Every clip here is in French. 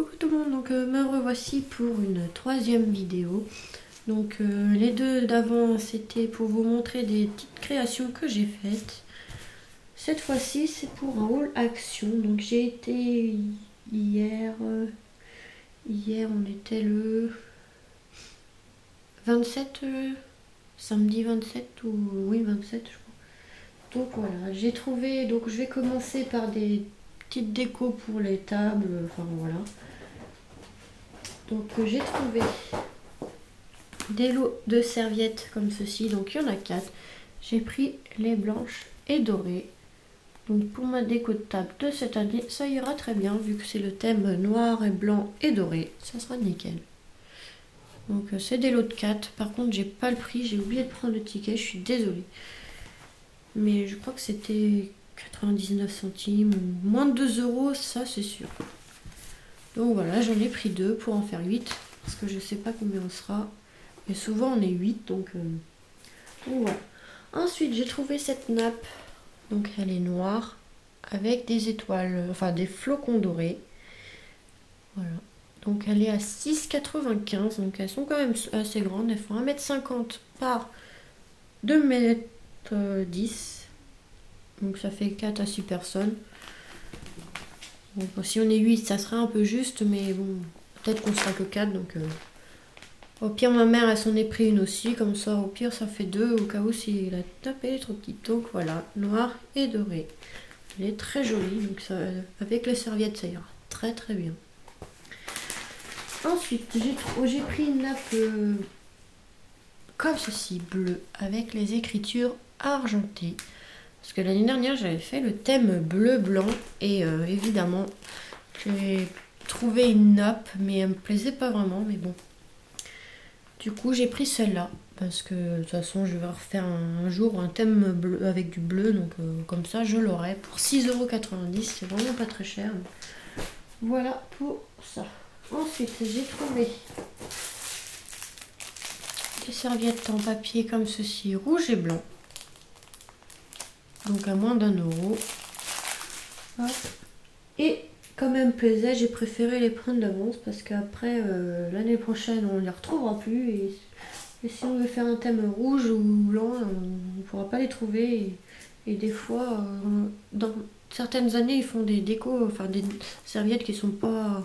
Coucou tout le monde, donc me revoici pour une troisième vidéo. Donc les deux d'avant c'était pour vous montrer des petites créations que j'ai faites. Cette fois-ci c'est pour un haul action. Donc j'ai été hier on était le 27, samedi 27 ou oui 27 je crois. Donc voilà, j'ai trouvé, donc je vais commencer par des petites décos pour les tables, enfin voilà. Donc j'ai trouvé des lots de serviettes comme ceci, donc il y en a 4. J'ai pris les blanches et dorées. Donc pour ma déco de table de cette année, ça ira très bien vu que c'est le thème noir et blanc et doré, ça sera nickel. Donc c'est des lots de 4, par contre j'ai pas le prix, j'ai oublié de prendre le ticket, je suis désolée. Mais je crois que c'était 99 centimes ou moins de 2 euros, ça c'est sûr. Donc voilà, j'en ai pris 2 pour en faire 8, parce que je sais pas combien on sera. Mais souvent on est 8, donc voilà. Ensuite j'ai trouvé cette nappe, donc elle est noire, avec des étoiles, enfin des flocons dorés. Voilà, donc elle est à 6,95, donc elles sont quand même assez grandes, elles font 1,50 m par 2,10 m. Donc ça fait 4 à 6 personnes. Bon, si on est 8, ça serait un peu juste, mais bon, peut-être qu'on sera que 4, donc au pire, ma mère, elle s'en est pris une aussi, comme ça, au pire, ça fait 2, au cas où si la tape est trop petite. Donc voilà, noir et doré. Elle est très jolie, donc ça, avec les serviettes, ça ira très très bien. Ensuite, j'ai pris une nappe comme ceci, bleue, avec les écritures argentées. Parce que l'année dernière, j'avais fait le thème bleu-blanc, et évidemment, j'ai trouvé une nappe, mais elle me plaisait pas vraiment, mais bon. Du coup, j'ai pris celle-là, parce que de toute façon, je vais refaire un jour un thème bleu avec du bleu, donc comme ça, je l'aurai pour 6,90 €, c'est vraiment pas très cher. Voilà pour ça. Ensuite, j'ai trouvé des serviettes en papier comme ceci, rouge et blanc. Donc à moins d'1 €. Et comme elle me plaisait, j'ai préféré les prendre d'avance parce qu'après l'année prochaine on ne les retrouvera plus et si on veut faire un thème rouge ou blanc on ne pourra pas les trouver et des fois dans certaines années ils font des décos, enfin des serviettes qui sont pas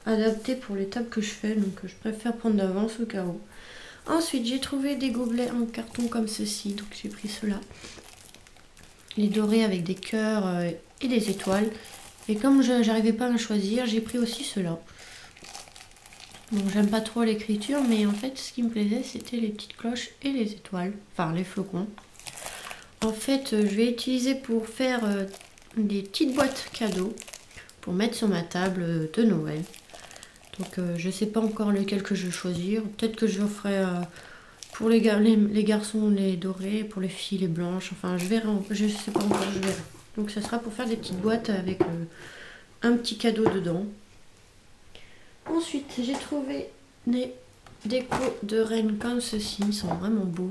adaptées pour les tables que je fais, donc je préfère prendre d'avance au cas où. Ensuite j'ai trouvé des gobelets en carton comme ceci, donc j'ai pris ceux-là. Les dorés avec des cœurs et des étoiles. Et comme je n'arrivais pas à me choisir, j'ai pris aussi ceux-là. Donc j'aime pas trop l'écriture, mais en fait ce qui me plaisait c'était les petites cloches et les étoiles, enfin les flocons. En fait je vais utiliser pour faire des petites boîtes cadeaux pour mettre sur ma table de Noël. Donc je sais pas encore lequel que je vais choisir. Peut-être que je ferai pour les garçons les dorés, pour les filles les blanches. Enfin je verrai, je sais pas encore, je verrai. Donc ça sera pour faire des petites boîtes avec un petit cadeau dedans. Ensuite j'ai trouvé des décos de reine comme ceci, ils sont vraiment beaux.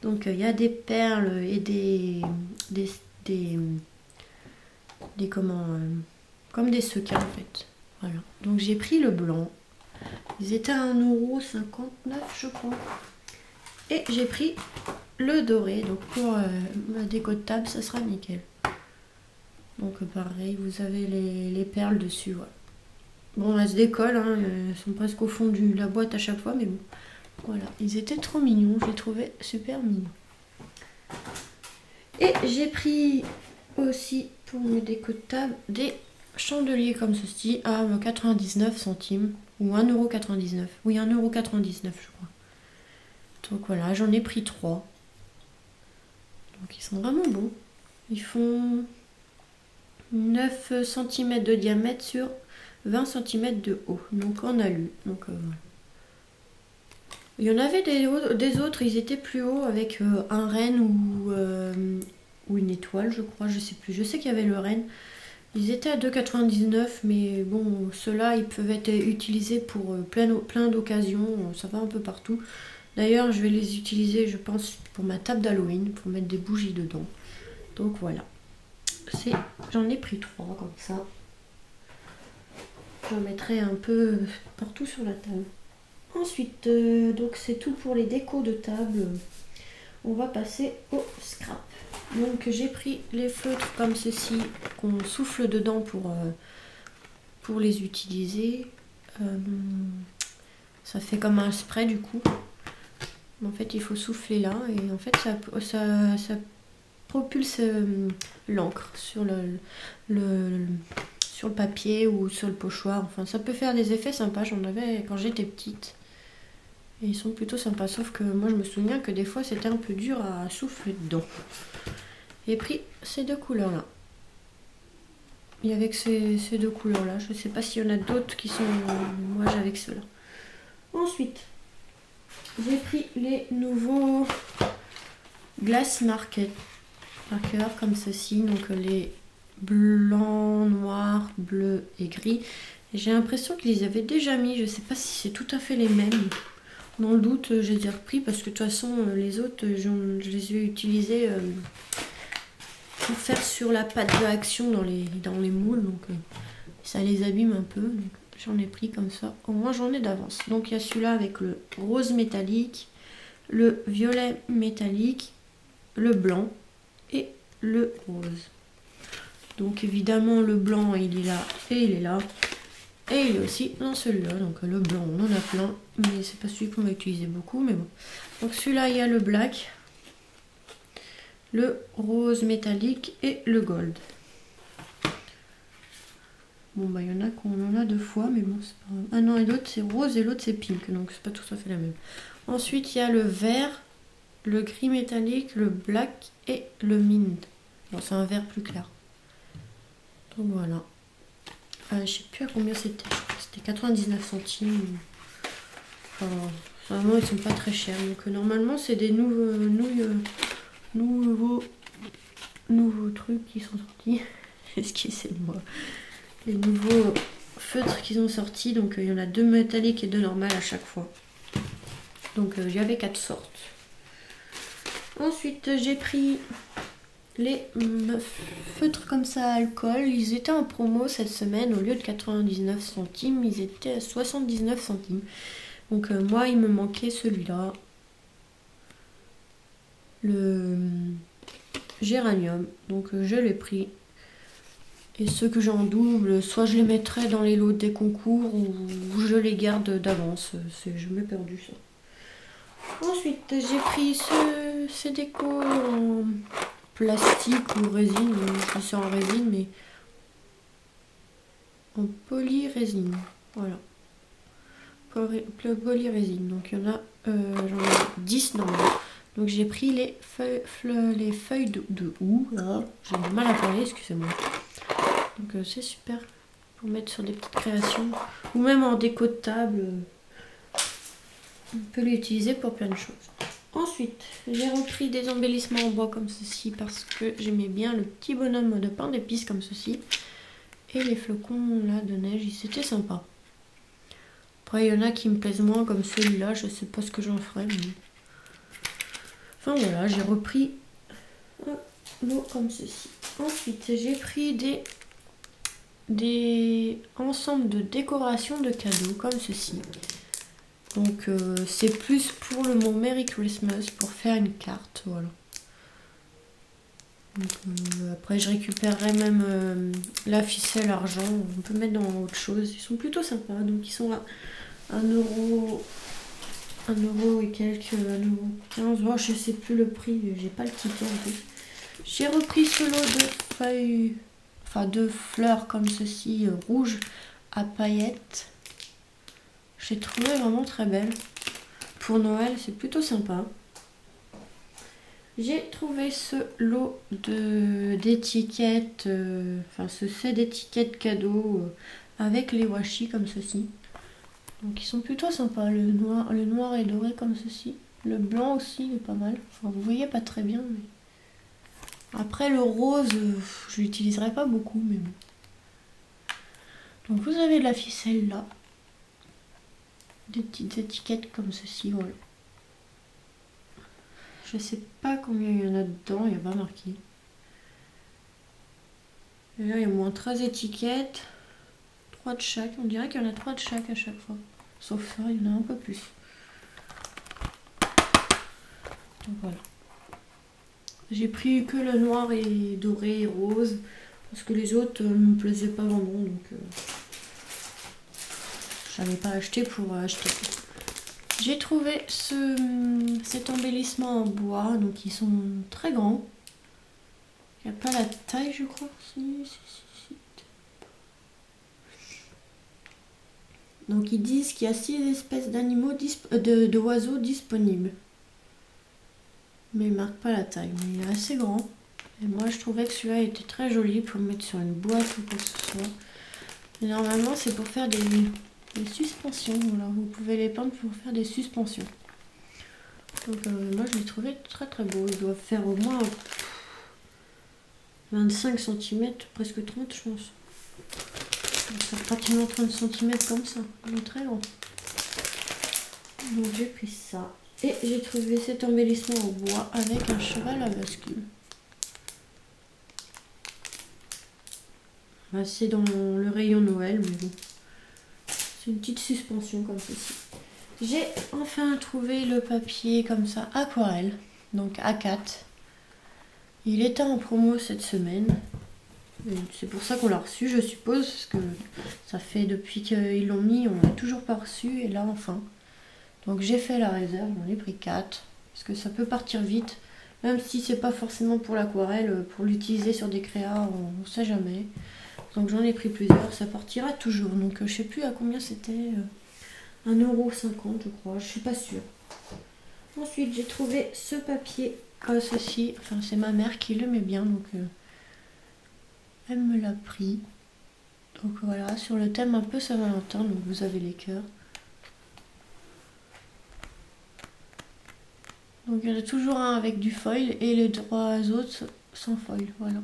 Donc il y a des perles et des comment comme des sequins en fait. Voilà. Donc j'ai pris le blanc. Ils étaient à 1,59 € je crois. Et j'ai pris le doré. Donc pour ma déco de table ça sera nickel. Donc pareil, vous avez les perles dessus. Voilà. Bon, elles se décollent, hein, elles sont presque au fond de la boîte à chaque fois, mais bon. Voilà, ils étaient trop mignons, je les trouvais super mignons. Et j'ai pris aussi pour mes déco de table des chandeliers comme ceci à 99 centimes ou 1,99 €. Oui, 1,99 € je crois. Donc voilà, j'en ai pris 3. Donc ils sont vraiment bons. Ils font 9 cm de diamètre sur 20 cm de haut, donc en alu. Donc il y en avait des autres, ils étaient plus hauts avec un renne ou une étoile, je crois, je sais plus. Je sais qu'il y avait le renne. Ils étaient à 2,99 €, mais bon, ceux-là ils peuvent être utilisés pour plein d'occasions, ça va un peu partout. D'ailleurs, je vais les utiliser, je pense, pour ma table d'Halloween, pour mettre des bougies dedans. Donc voilà. J'en ai pris 3 comme ça. J'en mettrai un peu partout sur la table. Ensuite, donc c'est tout pour les décos de table. On va passer au scrap. Donc j'ai pris les feutres comme ceci qu'on souffle dedans pour les utiliser. Ça fait comme un spray du coup. En fait il faut souffler là et en fait ça propulse l'encre sur sur le papier ou sur le pochoir. Enfin ça peut faire des effets sympas. J'en avais quand j'étais petite. Et ils sont plutôt sympas. Sauf que moi je me souviens que des fois c'était un peu dur à souffler dedans. J'ai pris ces deux couleurs là. Et avec ces deux couleurs là. Je ne sais pas s'il y en a d'autres qui sont... Moi j'avais que ceux-là. Ensuite, j'ai pris les nouveaux Glass markers comme ceci. Donc les blancs, noirs, bleus et gris. J'ai l'impression qu'ils les avaient déjà mis. Je ne sais pas si c'est tout à fait les mêmes. Dans le doute, j'ai déjà repris parce que de toute façon, les autres, je les ai utilisés pour faire sur la pâte de Action dans les moules. Donc ça les abîme un peu. J'en ai pris comme ça. Au moins, j'en ai d'avance. Donc il y a celui-là avec le rose métallique, le violet métallique, le blanc et le rose. Donc évidemment, le blanc, il est là et il est là. Et il est aussi dans celui-là, donc le blanc on en a plein, mais c'est pas celui qu'on va utiliser beaucoup, mais bon. Donc celui-là il y a le black, le rose métallique et le gold. Bon bah il y en a qu'on en a deux fois, mais bon c'est pas grave. Ah non, et l'autre c'est rose et l'autre c'est pink, donc c'est pas tout à fait la même. Ensuite il y a le vert, le gris métallique, le black et le mint. Bon c'est un vert plus clair. Donc voilà. Je sais plus à combien c'était. C'était 99 centimes. Enfin, vraiment, ils sont pas très chers. Donc, normalement, c'est des nouveaux trucs qui sont sortis. Excusez-moi. Les nouveaux feutres qui sont sortis. Donc, il y en a deux métalliques et deux normales à chaque fois. Donc, il y avait 4 sortes. Ensuite, j'ai pris les feutres comme ça à alcool. Ils étaient en promo cette semaine. Au lieu de 99 centimes, ils étaient à 79 centimes. Donc moi, il me manquait celui-là. Le géranium. Donc je l'ai pris. Et ceux que j'ai en double, soit je les mettrai dans les lots des concours ou je les garde d'avance. Je m'ai perdu ça. Ensuite, j'ai pris ces décos en plastique ou résine, je sais en résine, mais en polyrésine, voilà, polyrésine. Donc il y en a, j'en ai 10 normalement. Donc j'ai pris les feuilles de houx, j'ai du mal à parler, excusez-moi. Donc c'est super pour mettre sur des petites créations, ou même en déco de table, on peut l'utiliser pour plein de choses. Ensuite, j'ai repris des embellissements en bois comme ceci parce que j'aimais bien le petit bonhomme de pain d'épices comme ceci. Et les flocons là de neige, c'était sympa. Après, il y en a qui me plaisent moins comme celui-là, je sais pas ce que j'en ferai. Mais... Enfin voilà, j'ai repris un lot comme ceci. Ensuite, j'ai pris des ensembles de décoration de cadeaux comme ceci. Donc c'est plus pour le mot Merry Christmas, pour faire une carte, voilà. Donc, après je récupérerai même la ficelle argent, on peut mettre dans autre chose. Ils sont plutôt sympas, donc ils sont à 1 euro et quelques, 1,15 €. Oh, je sais plus le prix, j'ai pas le ticket en plus. J'ai repris ce lot de feuilles, enfin de fleurs comme ceci, rouges à paillettes. J'ai trouvé vraiment très belle. Pour Noël, c'est plutôt sympa. J'ai trouvé ce lot d'étiquettes, enfin ce set d'étiquettes cadeaux avec les washi comme ceci. Donc ils sont plutôt sympas. Le noir est doré comme ceci. Le blanc aussi il est pas mal. Enfin vous voyez pas très bien. Mais... Après le rose, je l'utiliserai pas beaucoup. Mais bon. Donc vous avez de la ficelle là. Des petites étiquettes comme ceci, voilà. Je sais pas combien il y en a dedans, il n'y a pas marqué. Et là, il y a moins 13 étiquettes, 3 de chaque. On dirait qu'il y en a 3 de chaque à chaque fois. Sauf ça, il y en a un peu plus. Donc voilà. J'ai pris que le noir et doré et rose. Parce que les autres ne me plaisaient pas vraiment. Donc j'avais pas acheté pour acheter. J'ai trouvé cet embellissement en bois. Donc ils sont très grands. Il n'y a pas la taille, je crois. Si. Donc ils disent qu'il y a 6 espèces d'animaux, d'oiseaux disponibles. Mais ils ne marquent pas la taille. Mais il est assez grand. Et moi je trouvais que celui-là était très joli pour mettre sur une boîte ou quoi que ce soit. Et normalement c'est pour faire des suspensions. Alors vous pouvez les peindre pour faire des suspensions. Donc moi je l'ai trouvé très très beau. Ils doivent faire au moins 25 cm, presque 30 je pense. C'est pratiquement 30 cm comme ça. Il est très grand. Donc j'ai pris ça. Et j'ai trouvé cet embellissement en bois avec un cheval à bascule. Bah, c'est dans le rayon Noël, mais bon. C'est une petite suspension comme ceci. J'ai enfin trouvé le papier comme ça, aquarelle. Donc A4. Il était en promo cette semaine. C'est pour ça qu'on l'a reçu, je suppose, parce que ça fait depuis qu'ils l'ont mis, on l'a toujours pas reçu, et là enfin. Donc j'ai fait la réserve, j'en ai pris 4, parce que ça peut partir vite, même si c'est pas forcément pour l'aquarelle, pour l'utiliser sur des créas, on sait jamais. Donc j'en ai pris plusieurs, ça partira toujours, donc je sais plus à combien c'était, 1,50 € je crois, je suis pas sûre. Ensuite j'ai trouvé ce papier, comme ceci, enfin c'est ma mère qui le met bien, donc... elle me l'a pris. Donc voilà, sur le thème un peu Saint-Valentin, donc vous avez les cœurs. Donc il y en a toujours un avec du foil et les 3 autres sans foil, voilà.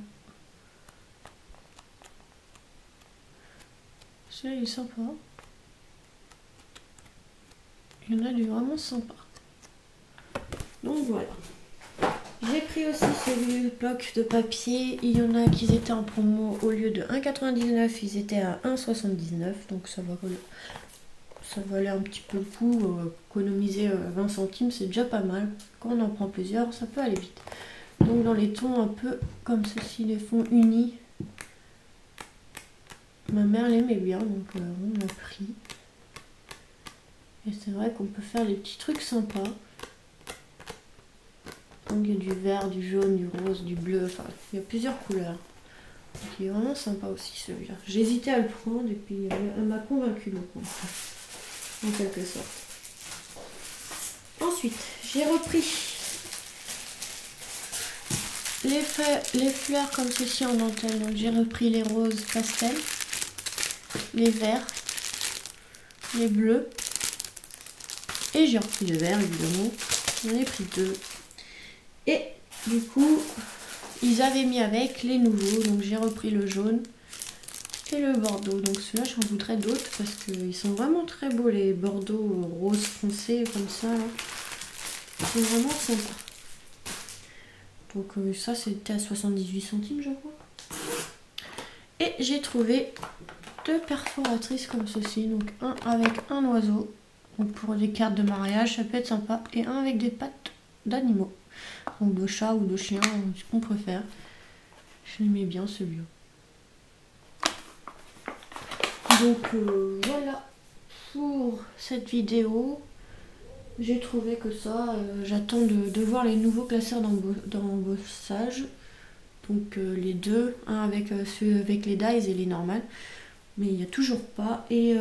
Celui-là il est sympa. Il y en a du vraiment sympa. Donc voilà. J'ai pris aussi ce bloc de papier. Il y en a qui étaient en promo, au lieu de 1,99 €, ils étaient à 1,79 €. Donc ça valait un petit peu le coup. Économiser 20 centimes, c'est déjà pas mal. Quand on en prend plusieurs, ça peut aller vite. Donc dans les tons un peu comme ceci, les fonds unis. Ma mère l'aimait bien, donc on l'a pris. Et c'est vrai qu'on peut faire des petits trucs sympas. Donc il y a du vert, du jaune, du rose, du bleu, enfin il y a plusieurs couleurs. Donc il est vraiment sympa aussi celui-là. J'hésitais à le prendre et puis elle m'a convaincu de le prendre, en quelque sorte. Ensuite, j'ai repris les fleurs comme ceci en dentelle. Donc j'ai repris les roses pastel, les verts, les bleus et j'ai repris le vert évidemment. J'en ai pris 2. Et du coup, ils avaient mis avec les nouveaux, donc j'ai repris le jaune et le bordeaux. Donc ceux-là, j'en voudrais d'autres parce qu'ils sont vraiment très beaux, les bordeaux rose foncé comme ça. Là. Ils sont vraiment sympas. Donc ça, c'était à 78 centimes, je crois. Et j'ai trouvé 2 perforatrices comme ceci. Donc un avec un oiseau, donc pour des cartes de mariage, ça peut être sympa. Et un avec des pattes d'animaux. Donc de chat ou de chien, ce qu'on préfère. J'aimais bien celui-là. Donc voilà pour cette vidéo. J'ai trouvé que ça, j'attends de voir les nouveaux classeurs d'embossage. Donc les deux, un avec ceux avec les dies et les normales. Mais il n'y a toujours pas. Et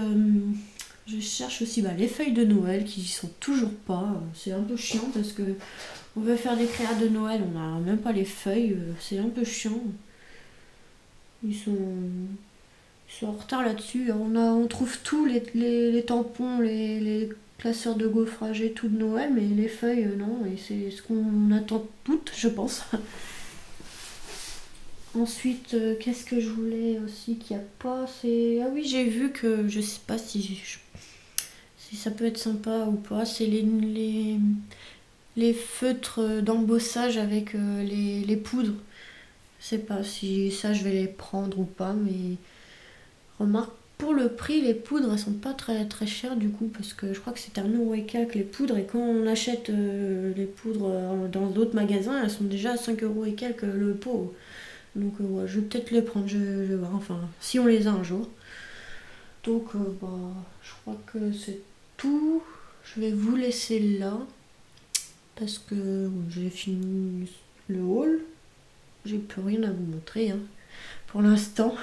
je cherche aussi les feuilles de Noël qui sont toujours pas. C'est un peu chiant parce que on veut faire des créas de Noël, on n'a même pas les feuilles, c'est un peu chiant. Ils sont en retard là-dessus. On trouve tout, les tampons, les classeurs de gaufrage et tout de Noël, mais les feuilles, non. Et c'est ce qu'on attend toutes, je pense. Ensuite, qu'est-ce que je voulais aussi qu'il n'y a pas, c'est... Ah oui, j'ai vu que, je sais pas si ça peut être sympa ou pas, c'est les feutres d'embossage avec les poudres. Je sais pas si ça je vais les prendre ou pas, mais remarque pour le prix, les poudres elles sont pas très très chères du coup, parce que je crois que c'était 1 € et quelques les poudres, et quand on achète les poudres dans d'autres magasins, elles sont déjà à 5 € et quelques le pot. Donc ouais, je vais peut-être les prendre, je vais voir, enfin si on les a un jour. Donc bah, je crois que c'est tout. Je vais vous laisser là parce que j'ai fini le haul. J'ai plus rien à vous montrer hein, pour l'instant.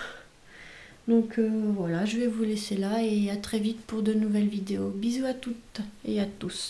Donc voilà, je vais vous laisser là et à très vite pour de nouvelles vidéos. Bisous à toutes et à tous.